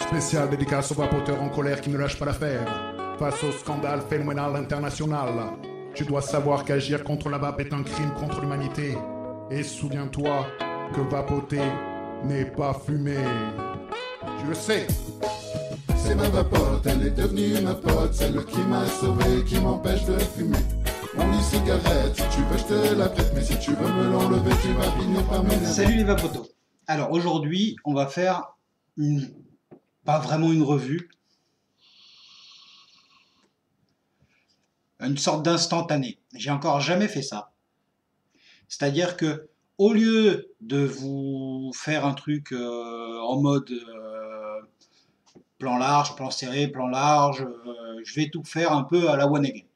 Spécial dédicace aux vapoteurs en colère qui ne lâchent pas l'affaire. Face au scandale phénoménal international, tu dois savoir qu'agir contre la vape est un crime contre l'humanité. Et souviens-toi que vapoter n'est pas fumer. Je le sais. C'est ma vapote, elle est devenue ma pote, celle qui m'a sauvé, qui m'empêche de fumer. Mon e-cigarette, si tu veux je te la prête, mais si tu veux me l'enlever, tu vas finir par m'énerver. Salut les vapotos. Alors aujourd'hui, on va faire pas vraiment une revue, une sorte d'instantané. J'ai encore jamais fait ça. C'est-à-dire que au lieu de vous faire un truc en mode plan large, plan serré, plan large, je vais tout faire un peu à la one again.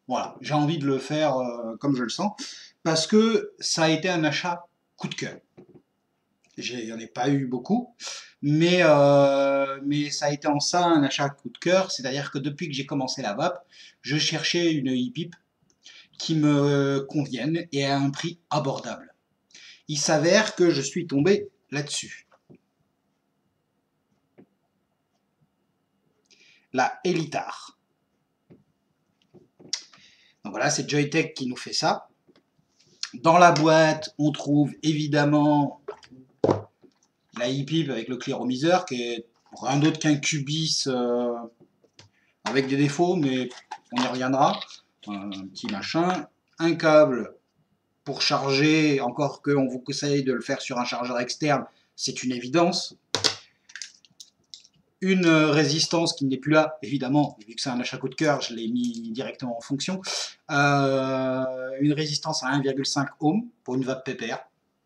Voilà, j'ai envie de le faire comme je le sens, parce que ça a été un achat coup de cœur. Il n'y en a pas eu beaucoup, mais ça a été en ça un achat coup de cœur, c'est-à-dire que depuis que j'ai commencé la vape, je cherchais une e-pipe qui me convienne et à un prix abordable. Il s'avère que je suis tombé là-dessus. La Elitar. Donc voilà, c'est Joyetech qui nous fait ça. Dans la boîte, on trouve évidemment la e-pipe avec le cléromiseur, qui est rien d'autre qu'un Cubis avec des défauts, mais on y reviendra. Un petit machin. Un câble pour charger, encore qu'on vous conseille de le faire sur un chargeur externe, c'est une évidence. Une résistance qui n'est plus là, évidemment, vu que c'est un achat coup de cœur, je l'ai mis directement en fonction. Une résistance à 1,5 ohm pour une vape pépère,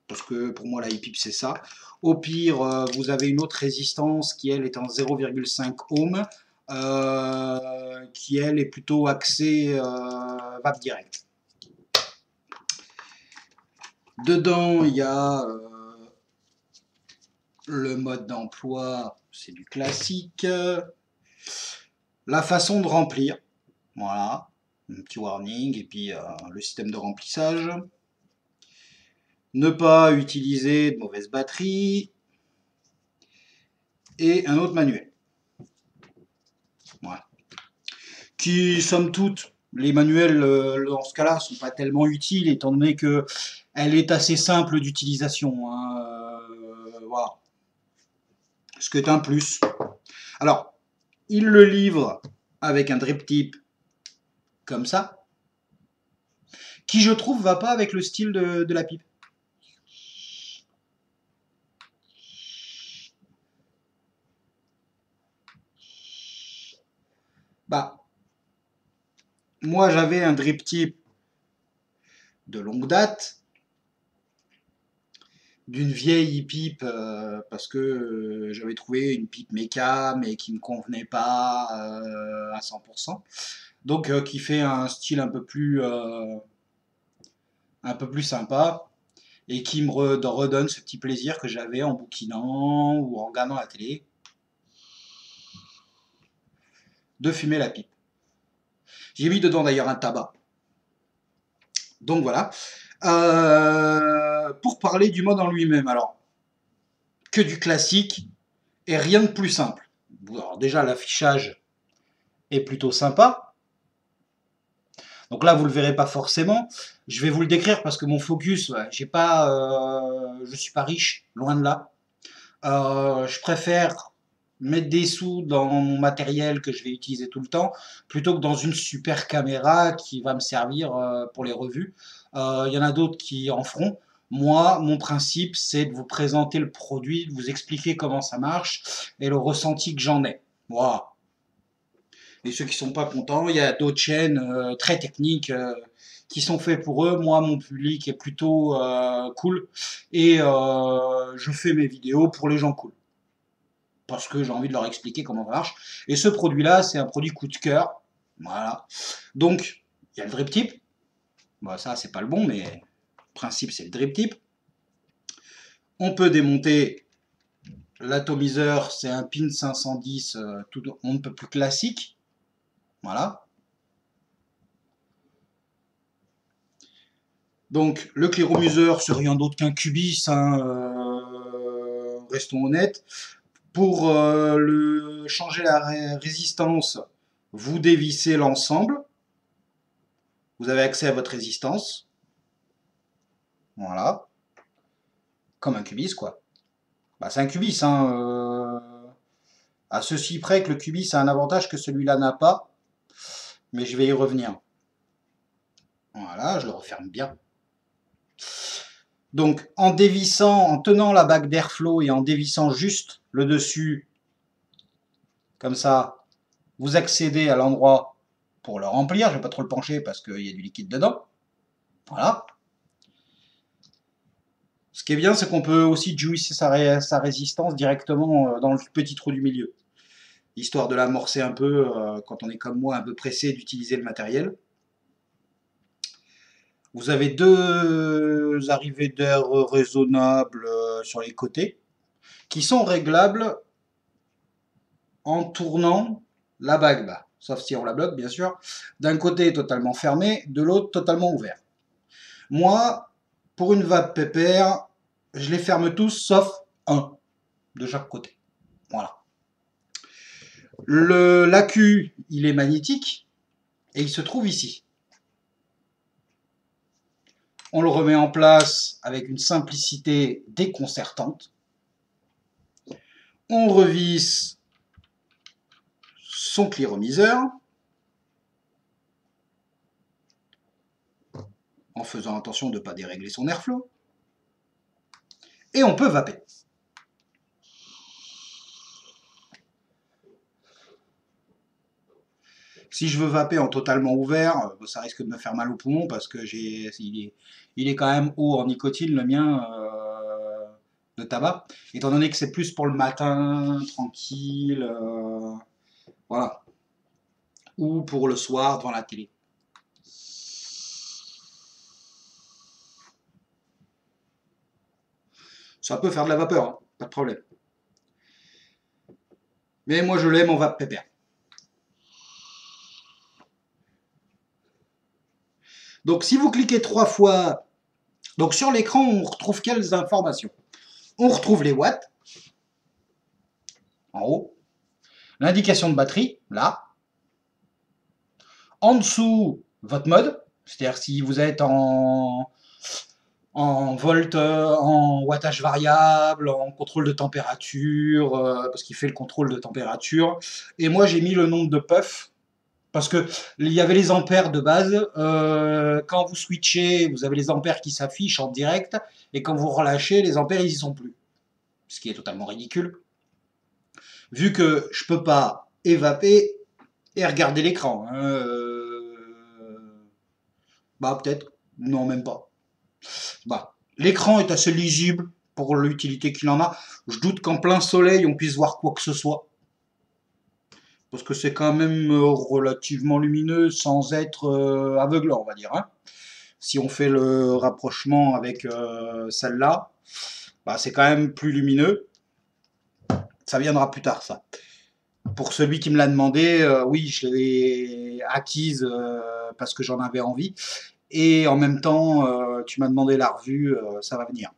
parce que pour moi la e-pipe c'est ça. Au pire, vous avez une autre résistance qui elle est en 0,5 ohm, qui elle est plutôt axée vape direct. Dedans, il y a le mode d'emploi, c'est du classique. La façon de remplir, voilà, un petit warning, et puis le système de remplissage. Ne pas utiliser de mauvaises batteries. Et un autre manuel. Voilà. Qui, somme toute, les manuels dans ce cas-là sont pas tellement utiles étant donné que elle est assez simple d'utilisation. Hein, voilà. Ce qui est un plus. Alors, il le livre avec un drip tip comme ça, qui je trouve va pas avec le style de la pipe. Bah, moi j'avais un drip tip de longue date, d'une vieille pipe parce que j'avais trouvé une pipe méca mais qui me convenait pas à 100%. Donc qui fait un style un peu plus sympa et qui me redonne ce petit plaisir que j'avais en bouquinant ou en regardant la télé de fumer la pipe. J'ai mis dedans d'ailleurs un tabac. Donc voilà. Pour parler du mode en lui-même, alors, que du classique et rien de plus simple. Alors déjà, l'affichage est plutôt sympa. Donc là, vous ne le verrez pas forcément. Je vais vous le décrire parce que mon focus, je ne suis pas riche, loin de là. Je préfère mettre des sous dans mon matériel que je vais utiliser tout le temps, plutôt que dans une super caméra qui va me servir pour les revues. Il y en a d'autres qui en feront. Moi, mon principe, c'est de vous présenter le produit, de vous expliquer comment ça marche et le ressenti que j'en ai. Voilà. Et ceux qui sont pas contents, il y a d'autres chaînes très techniques qui sont faits pour eux. Moi, mon public est plutôt cool et je fais mes vidéos pour les gens cool. Parce que j'ai envie de leur expliquer comment ça marche. Et ce produit-là, c'est un produit coup de cœur. Voilà. Donc, il y a le drip tip. Bon, ça, c'est pas le bon, mais le principe, c'est le drip tip. On peut démonter l'atomiseur. C'est un pin 510, on ne peut plus classique. Voilà. Donc, le cléromuseur, c'est rien d'autre qu'un Cubis, hein, restons honnêtes. Pour le changer la résistance, vous dévissez l'ensemble. Vous avez accès à votre résistance. Voilà. Comme un cubis, quoi. Bah, c'est un cubis, hein. À ceci près que le cubis a un avantage que celui-là n'a pas. Mais je vais y revenir. Voilà, je le referme bien. Donc, en dévissant, en tenant la bague d'airflow et en dévissant juste le dessus, comme ça, vous accédez à l'endroit pour le remplir. Je ne vais pas trop le pencher parce qu'il y a du liquide dedans. Voilà. Ce qui est bien, c'est qu'on peut aussi juicer sa résistance directement dans le petit trou du milieu. Histoire de l'amorcer un peu quand on est comme moi un peu pressé d'utiliser le matériel. Vous avez deux arrivées d'air raisonnables sur les côtés qui sont réglables en tournant la bague bas. Sauf si on la bloque, bien sûr. D'un côté totalement fermé, de l'autre totalement ouvert. Moi, pour une vape pépère, je les ferme tous sauf un de chaque côté. Voilà. L'accu, il est magnétique et il se trouve ici. On le remet en place avec une simplicité déconcertante. On revisse son cliromiseur en faisant attention de ne pas dérégler son airflow. Et on peut vaper. Si je veux vaper en totalement ouvert, ça risque de me faire mal au poumon parce que il est quand même haut en nicotine, le mien, de tabac. Étant donné que c'est plus pour le matin, tranquille, voilà. Ou pour le soir devant la télé. Ça peut faire de la vapeur, hein, pas de problème. Mais moi je l'aime en vape pépère. Donc si vous cliquez 3 fois, donc sur l'écran on retrouve quelles informations? On retrouve les watts, en haut, l'indication de batterie, là, en dessous votre mode, c'est-à-dire si vous êtes en volt, en wattage variable, en contrôle de température, parce qu'il fait le contrôle de température, et moi j'ai mis le nombre de puffs, parce que il y avait les ampères de base, quand vous switchez, vous avez les ampères qui s'affichent en direct, et quand vous relâchez, les ampères ils y sont plus. Ce qui est totalement ridicule. Vu que je peux pas évaper et regarder l'écran. Hein, bah peut-être, non même pas. Bah, l'écran est assez lisible pour l'utilité qu'il en a. Je doute qu'en plein soleil on puisse voir quoi que ce soit. Parce que c'est quand même relativement lumineux sans être aveuglant, on va dire. Hein. Si on fait le rapprochement avec celle-là, bah, c'est quand même plus lumineux. Ça viendra plus tard, ça. Pour celui qui me l'a demandé, oui, je l'ai acquise parce que j'en avais envie. Et en même temps, tu m'as demandé la revue, ça va venir.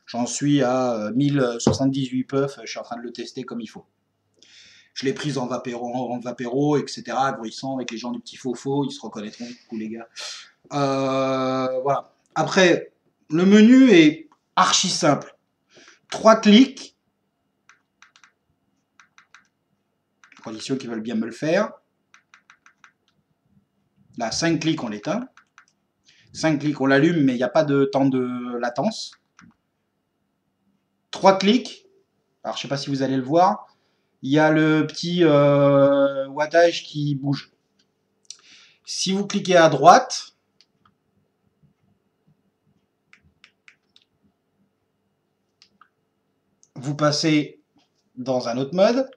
J'en suis à 1078 puffs, je suis en train de le tester comme il faut. Je l'ai prise en vapéro, etc. Bruissant avec les gens du petit faux, ils se reconnaîtront, coucou les gars. Voilà. Après, le menu est archi simple. 3 clics. Conditions qui veulent bien me le faire. Là, 5 clics, on l'éteint. 5 clics, on l'allume, mais il n'y a pas de temps de latence. 3 clics. Alors, je ne sais pas si vous allez le voir. Il y a le petit wattage qui bouge. Si vous cliquez à droite, vous passez dans un autre mode.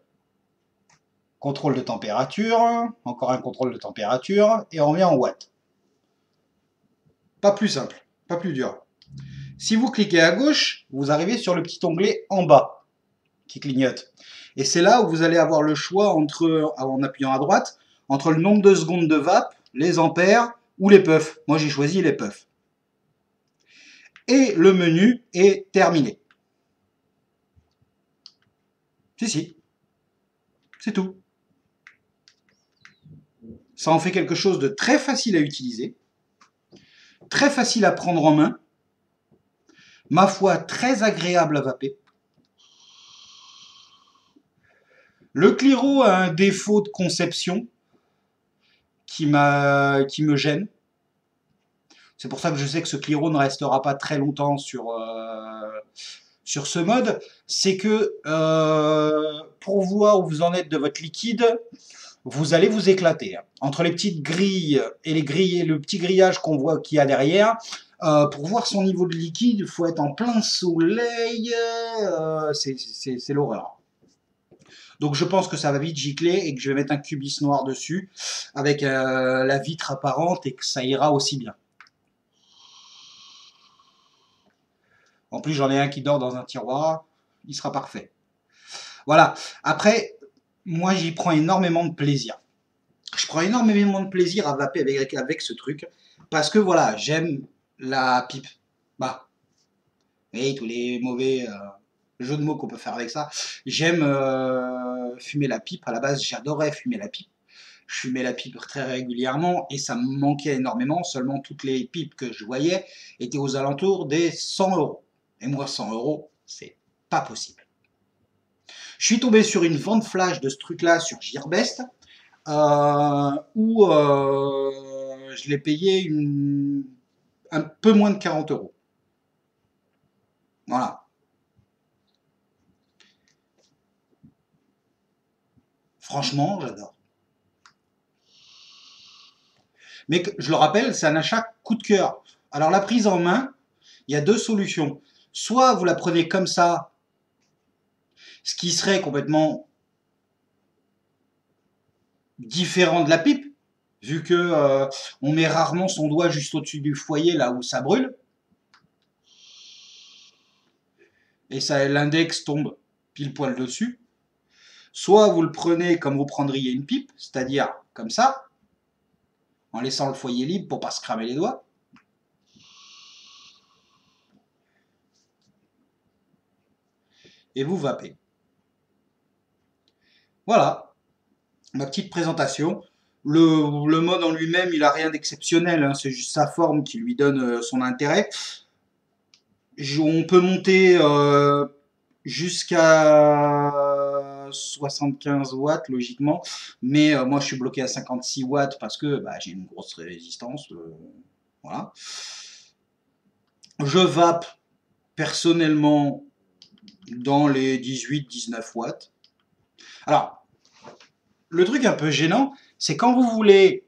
Contrôle de température, encore un contrôle de température, et on revient en watts. Pas plus simple, pas plus dur. Si vous cliquez à gauche, vous arrivez sur le petit onglet en bas, qui clignote. Et c'est là où vous allez avoir le choix, en appuyant à droite, entre le nombre de secondes de vape, les ampères ou les puffs. Moi j'ai choisi les puffs. Et le menu est terminé. Si. C'est tout. Ça en fait quelque chose de très facile à utiliser, très facile à prendre en main, ma foi très agréable à vaper. Le Cliro a un défaut de conception qui me gêne. C'est pour ça que je sais que ce Cliro ne restera pas très longtemps sur ce mode. C'est que pour voir où vous en êtes de votre liquide, vous allez vous éclater. Entre les petites grilles et le petit grillage qu'on voit qu'il y a derrière, pour voir son niveau de liquide, il faut être en plein soleil. C'est l'horreur. Donc je pense que ça va vite gicler et que je vais mettre un cubis noir dessus avec la vitre apparente et que ça ira aussi bien. En plus, j'en ai un qui dort dans un tiroir, il sera parfait. Voilà. Après, moi, j'y prends énormément de plaisir. Je prends énormément de plaisir à vaper avec ce truc parce que voilà, j'aime la pipe. Bah, et tous les mauvais jeux de mots qu'on peut faire avec ça. J'aime fumer la pipe. À la base, j'adorais fumer la pipe. Je fumais la pipe très régulièrement et ça me manquait énormément. Seulement, toutes les pipes que je voyais étaient aux alentours des 100 €. Et moi, 100 €, c'est pas possible. Je suis tombé sur une vente flash de ce truc-là sur Gearbest, où je l'ai payé un peu moins de 40 €. Voilà. Franchement, j'adore. Mais je le rappelle, c'est un achat coup de cœur. Alors la prise en main, il y a deux solutions. Soit vous la prenez comme ça, ce qui serait complètement différent de la pipe, vu que on met rarement son doigt juste au-dessus du foyer, là où ça brûle. Et ça, l'index tombe pile poil dessus. Soit vous le prenez comme vous prendriez une pipe, c'est-à-dire comme ça, en laissant le foyer libre pour pas se cramer les doigts. Et vous vapez. Voilà, ma petite présentation. Le mode en lui-même, il n'a rien d'exceptionnel, hein, c'est juste sa forme qui lui donne son intérêt. On peut monter jusqu'à 75 watts logiquement, mais moi je suis bloqué à 56 watts parce que j'ai une grosse résistance. Voilà. Je vape personnellement dans les 18-19 watts. Alors, le truc un peu gênant, c'est quand vous voulez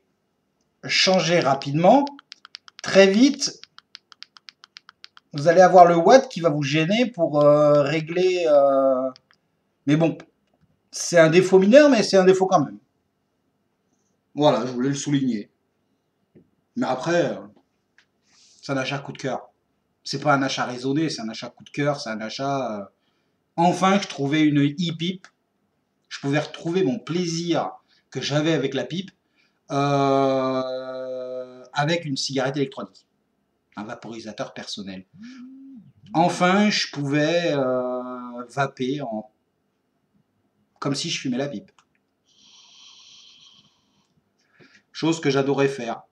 changer rapidement, très vite, vous allez avoir le watt qui va vous gêner pour régler. Mais bon, c'est un défaut mineur, mais c'est un défaut quand même. Voilà, je voulais le souligner. Mais après, c'est un achat coup de cœur. C'est pas un achat raisonné, c'est un achat coup de cœur, c'est un achat. Enfin, je trouvais une e-pipe. Je pouvais retrouver mon plaisir que j'avais avec la pipe avec une cigarette électronique. Un vaporisateur personnel. Enfin, je pouvais vaper comme si je fumais la pipe. Chose que j'adorais faire.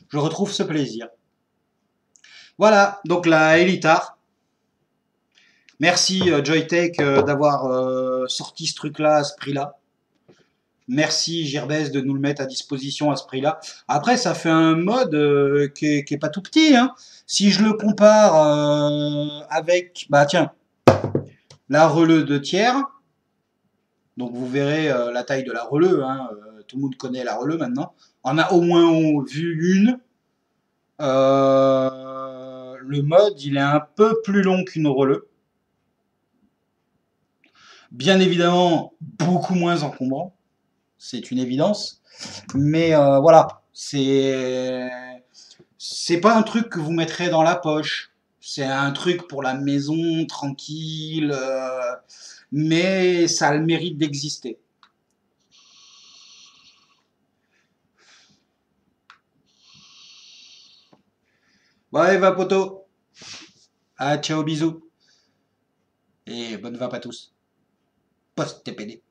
Je retrouve ce plaisir. Voilà, donc la Elitar. Merci Joytech d'avoir sorti ce truc-là à ce prix-là. Merci Gearbest de nous le mettre à disposition à ce prix-là. Après, ça fait un mode qui est pas tout petit, hein. Si je le compare avec, tiens, la Releu 2 tiers. Donc vous verrez la taille de la Releu, hein. Tout le monde connaît la Releu maintenant. On a au moins vu une. Le mode, il est un peu plus long qu'une Releu. Bien évidemment, beaucoup moins encombrant. C'est une évidence. Mais voilà, c'est pas un truc que vous mettrez dans la poche. C'est un truc pour la maison, tranquille. Mais ça a le mérite d'exister. Ouais, va poto. Ah, ciao, bisous. Et bonne vape à tous. Post-TPD.